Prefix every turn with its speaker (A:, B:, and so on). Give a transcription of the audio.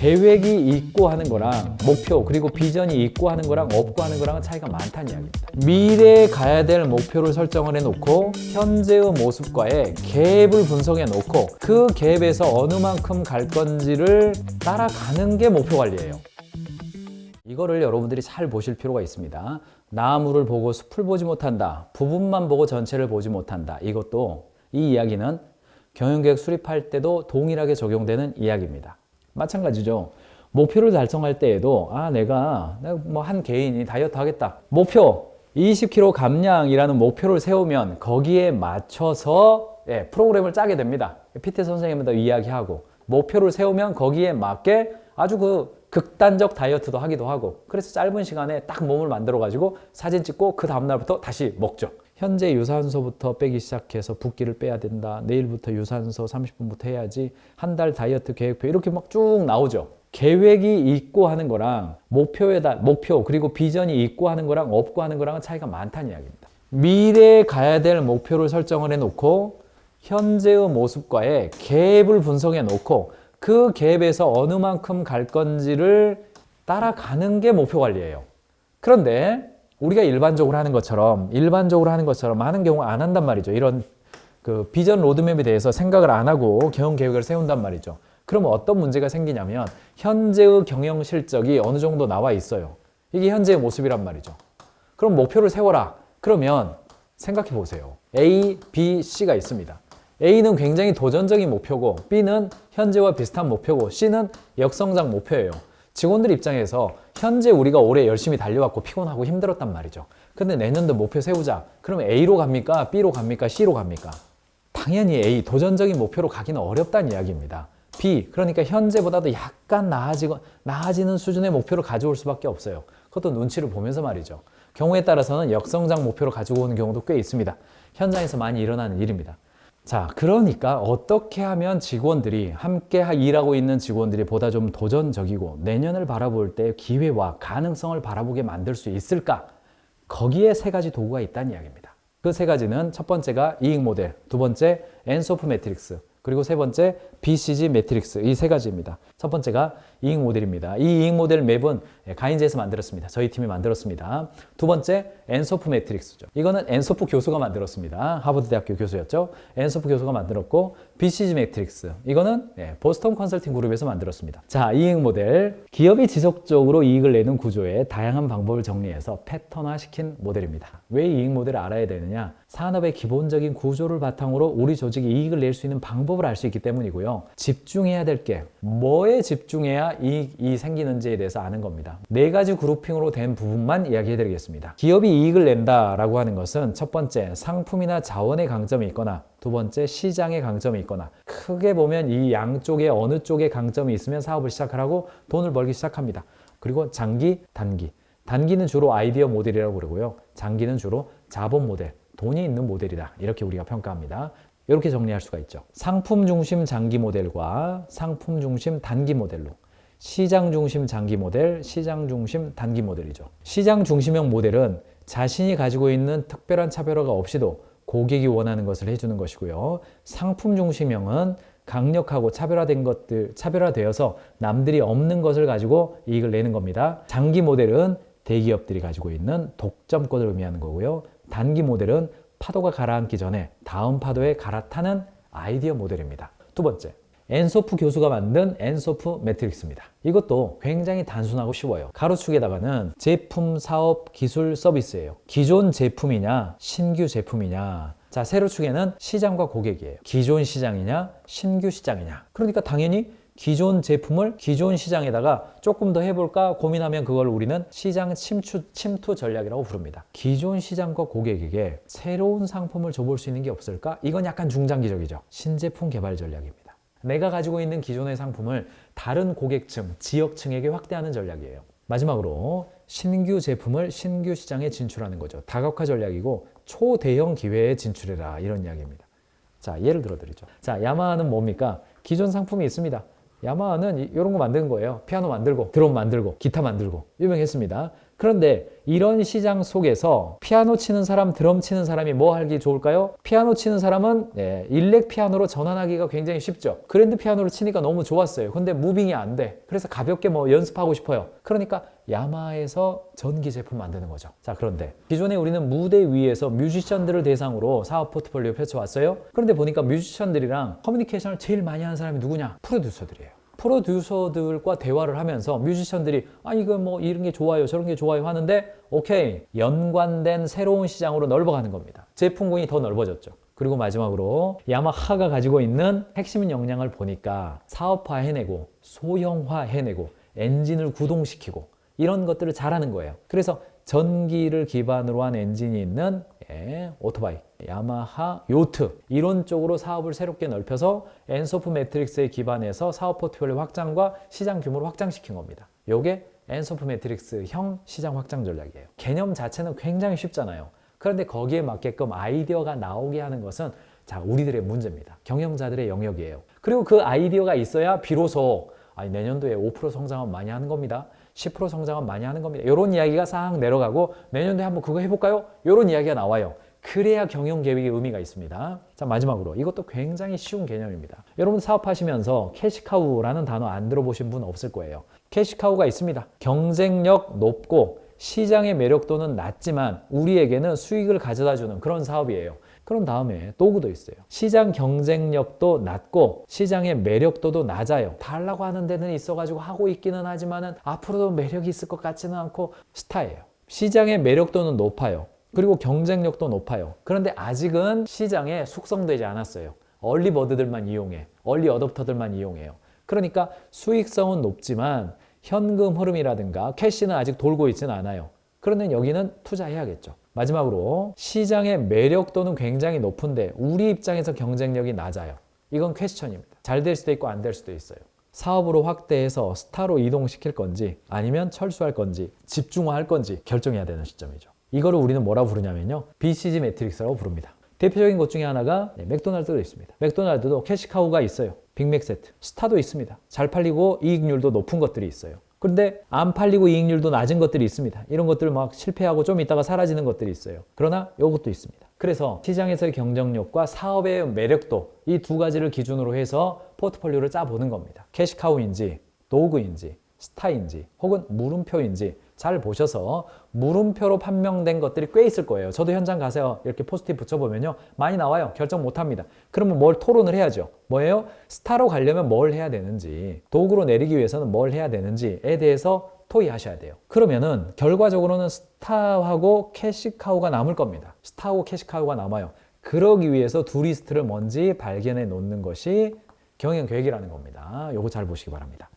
A: 계획이 있고 하는 거랑 목표 그리고 비전이 있고 하는 거랑 없고 하는 거랑은 차이가 많다는 이야기입니다. 미래에 가야 될 목표를 설정을 해놓고 현재의 모습과의 갭을 분석해 놓고 그 갭에서 어느 만큼 갈 건지를 따라가는 게 목표 관리예요. 이거를 여러분들이 잘 보실 필요가 있습니다. 나무를 보고 숲을 보지 못한다. 부분만 보고 전체를 보지 못한다. 이것도 이 이야기는 경영계획 수립할 때도 동일하게 적용되는 이야기입니다. 마찬가지죠. 목표를 달성할 때에도 내가 뭐 한 개인이 다이어트 하겠다. 목표 20kg 감량이라는 목표를 세우면 거기에 맞춰서 프로그램을 짜게 됩니다. PT 선생님도 이야기하고 목표를 세우면 거기에 맞게 아주 극단적 다이어트도 하기도 하고 그래서 짧은 시간에 딱 몸을 만들어 가지고 사진 찍고 그 다음날부터 다시 먹죠. 현재 유산소부터 빼기 시작해서 붓기를 빼야 된다. 내일부터 유산소 30분부터 해야지. 한 달 다이어트 계획표 이렇게 막 쭉 나오죠. 계획이 있고 하는 거랑 목표 그리고 비전이 있고 하는 거랑 없고 하는 거랑은 차이가 많다는 이야기입니다. 미래에 가야 될 목표를 설정을 해놓고 현재의 모습과의 갭을 분석해 놓고 그 갭에서 어느 만큼 갈 건지를 따라가는 게 목표 관리예요. 그런데 우리가 일반적으로 하는 것처럼 많은 경우 안 한단 말이죠. 이런 비전 로드맵에 대해서 생각을 안 하고 경영 계획을 세운단 말이죠. 그러면 어떤 문제가 생기냐면 현재의 경영 실적이 어느 정도 나와 있어요. 이게 현재의 모습이란 말이죠. 그럼 목표를 세워라. 그러면 생각해 보세요. A, B, C가 있습니다. A는 굉장히 도전적인 목표고 B는 현재와 비슷한 목표고 C는 역성장 목표예요. 직원들 입장에서 현재 우리가 올해 열심히 달려왔고 피곤하고 힘들었단 말이죠. 근데 내년도 목표 세우자. 그러면 A로 갑니까? B로 갑니까? C로 갑니까? 당연히 A, 도전적인 목표로 가기는 어렵다는 이야기입니다. B, 그러니까 현재보다도 약간 나아지는 수준의 목표를 가져올 수밖에 없어요. 그것도 눈치를 보면서 말이죠. 경우에 따라서는 역성장 목표를 가지고 오는 경우도 꽤 있습니다. 현장에서 많이 일어나는 일입니다. 자, 그러니까 어떻게 하면 직원들이 함께 일하고 있는 직원들이 보다 좀 도전적이고 내년을 바라볼 때 기회와 가능성을 바라보게 만들 수 있을까? 거기에 세 가지 도구가 있다는 이야기입니다. 그 세 가지는 첫 번째가 이익 모델, 두 번째 엔소프 매트릭스, 그리고 세 번째 BCG 매트릭스, 이 세 가지입니다. 첫 번째가 이익 모델입니다. 이 이익 모델 맵은 가인즈에서 만들었습니다. 저희 팀이 만들었습니다. 두 번째 엔소프 매트릭스죠. 이거는 엔소프 교수가 만들었습니다. 하버드 대학교 교수였죠. 엔소프 교수가 만들었고 BCG 매트릭스, 이거는 보스턴 컨설팅 그룹에서 만들었습니다. 자, 이익 모델, 기업이 지속적으로 이익을 내는 구조의 다양한 방법을 정리해서 패턴화시킨 모델입니다. 왜 이익 모델을 알아야 되느냐? 산업의 기본적인 구조를 바탕으로 우리 조직이 이익을 낼 수 있는 방법을 알 수 있기 때문이고요. 집중해야 될 게 뭐에 집중해야 이익이 생기는지에 대해서 아는 겁니다. 네 가지 그룹핑으로 된 부분만 이야기해 드리겠습니다. 기업이 이익을 낸다라고 하는 것은 첫 번째, 상품이나 자원의 강점이 있거나 두 번째, 시장의 강점이 있거나 크게 보면 이 양쪽에 어느 쪽에 강점이 있으면 사업을 시작하고 돈을 벌기 시작합니다. 그리고 장기, 단기. 단기는 주로 아이디어 모델이라고 그러고요. 장기는 주로 자본 모델, 돈이 있는 모델이다. 이렇게 우리가 평가합니다. 이렇게 정리할 수가 있죠. 상품 중심 장기 모델과 상품 중심 단기 모델로, 시장 중심 장기 모델, 시장 중심 단기 모델이죠. 시장 중심형 모델은 자신이 가지고 있는 특별한 차별화가 없이도 고객이 원하는 것을 해주는 것이고요. 상품 중심형은 강력하고 차별화되어서 남들이 없는 것을 가지고 이익을 내는 겁니다. 장기 모델은 대기업들이 가지고 있는 독점권을 의미하는 거고요. 단기 모델은 파도가 가라앉기 전에 다음 파도에 갈아타는 아이디어 모델입니다. 두 번째, 엔소프 교수가 만든 엔소프 매트릭스입니다. 이것도 굉장히 단순하고 쉬워요. 가로축에다가는 제품, 사업, 기술, 서비스예요. 기존 제품이냐, 신규 제품이냐. 자, 세로축에는 시장과 고객이에요. 기존 시장이냐, 신규 시장이냐. 그러니까 당연히 기존 제품을 기존 시장에다가 조금 더 해볼까 고민하면 그걸 우리는 시장 침투 전략이라고 부릅니다. 기존 시장과 고객에게 새로운 상품을 줘볼 수 있는 게 없을까? 이건 약간 중장기적이죠. 신제품 개발 전략입니다. 내가 가지고 있는 기존의 상품을 다른 고객층, 지역층에게 확대하는 전략이에요. 마지막으로 신규 제품을 신규 시장에 진출하는 거죠. 다각화 전략이고 초대형 기회에 진출해라, 이런 이야기입니다. 자, 예를 들어 드리죠. 자, 야마하는 뭡니까? 기존 상품이 있습니다. 야마하는 이런 거 만드는 거예요. 피아노 만들고, 드럼 만들고, 기타 만들고 유명했습니다. 그런데 이런 시장 속에서 피아노 치는 사람, 드럼 치는 사람이 뭐 하기 좋을까요? 피아노 치는 사람은 일렉 피아노로 전환하기가 굉장히 쉽죠. 그랜드 피아노를 치니까 너무 좋았어요. 근데 무빙이 안 돼. 그래서 가볍게 뭐 연습하고 싶어요. 그러니까 야마하에서 전기 제품 만드는 거죠. 자, 그런데 기존에 우리는 무대 위에서 뮤지션들을 대상으로 사업 포트폴리오 펼쳐왔어요. 그런데 보니까 뮤지션들이랑 커뮤니케이션을 제일 많이 하는 사람이 누구냐? 프로듀서들이에요. 프로듀서들과 대화를 하면서 뮤지션들이 이거 뭐 이런 게 좋아요, 저런 게 좋아요 하는데 오케이, 연관된 새로운 시장으로 넓어가는 겁니다. 제품군이 더 넓어졌죠. 그리고 마지막으로 야마하가 가지고 있는 핵심 역량을 보니까 사업화 해내고 소형화 해내고 엔진을 구동시키고 이런 것들을 잘하는 거예요. 그래서 전기를 기반으로 한 엔진이 있는 오토바이, 야마하 요트 이런 쪽으로 사업을 새롭게 넓혀서 엔소프 매트릭스에 기반해서 사업 포트폴리오 확장과 시장 규모를 확장시킨 겁니다. 요게 엔소프 매트릭스형 시장 확장 전략이에요. 개념 자체는 굉장히 쉽잖아요. 그런데 거기에 맞게끔 아이디어가 나오게 하는 것은 우리들의 문제입니다. 경영자들의 영역이에요. 그리고 그 아이디어가 있어야 비로소 내년도에 5% 성장은 많이 하는 겁니다. 10% 성장은 많이 하는 겁니다. 이런 이야기가 싹 내려가고 내년도에 한번 그거 해볼까요? 이런 이야기가 나와요. 그래야 경영 계획의 의미가 있습니다. 자, 마지막으로 이것도 굉장히 쉬운 개념입니다. 여러분 사업하시면서 캐시카우라는 단어 안 들어보신 분 없을 거예요. 캐시카우가 있습니다. 경쟁력 높고 시장의 매력도는 낮지만 우리에게는 수익을 가져다주는 그런 사업이에요. 그런 다음에 도구도 있어요. 시장 경쟁력도 낮고 시장의 매력도도 낮아요. 달라고 하는 데는 있어가지고 하고 있기는 하지만은 앞으로도 매력이 있을 것 같지는 않고 스타예요. 시장의 매력도는 높아요. 그리고 경쟁력도 높아요. 그런데 아직은 시장에 숙성되지 않았어요. 얼리버드들만 이용해. 얼리 어댑터들만 이용해요. 그러니까 수익성은 높지만 현금 흐름이라든가 캐시는 아직 돌고 있지는 않아요. 그러면 여기는 투자해야겠죠. 마지막으로 시장의 매력도는 굉장히 높은데 우리 입장에서 경쟁력이 낮아요. 이건 퀘스천입니다. 잘 될 수도 있고 안 될 수도 있어요. 사업으로 확대해서 스타로 이동시킬 건지 아니면 철수할 건지 집중화할 건지 결정해야 되는 시점이죠. 이거를 우리는 뭐라고 부르냐면요, BCG 매트릭스라고 부릅니다. 대표적인 것 중에 하나가 맥도날드도 있습니다. 맥도날드도 캐시카우가 있어요. 빅맥 세트, 스타도 있습니다. 잘 팔리고 이익률도 높은 것들이 있어요. 그런데 안 팔리고 이익률도 낮은 것들이 있습니다. 이런 것들 막 실패하고 좀 있다가 사라지는 것들이 있어요. 그러나 이것도 있습니다. 그래서 시장에서의 경쟁력과 사업의 매력도 이 두 가지를 기준으로 해서 포트폴리오를 짜보는 겁니다. 캐시카우인지 도구인지 스타인지 혹은 물음표인지 잘 보셔서 물음표로 판명된 것들이 꽤 있을 거예요. 저도 현장 가서 이렇게 포스트잇 붙여보면요, 많이 나와요. 결정 못합니다. 그러면 뭘 토론을 해야죠. 뭐예요? 스타로 가려면 뭘 해야 되는지, 도구로 내리기 위해서는 뭘 해야 되는지에 대해서 토의하셔야 돼요. 그러면은 결과적으로는 스타하고 캐시카우가 남을 겁니다. 스타하고 캐시카우가 남아요. 그러기 위해서 두 리스트를 먼저 발견해 놓는 것이 경영 계획이라는 겁니다. 요거 잘 보시기 바랍니다.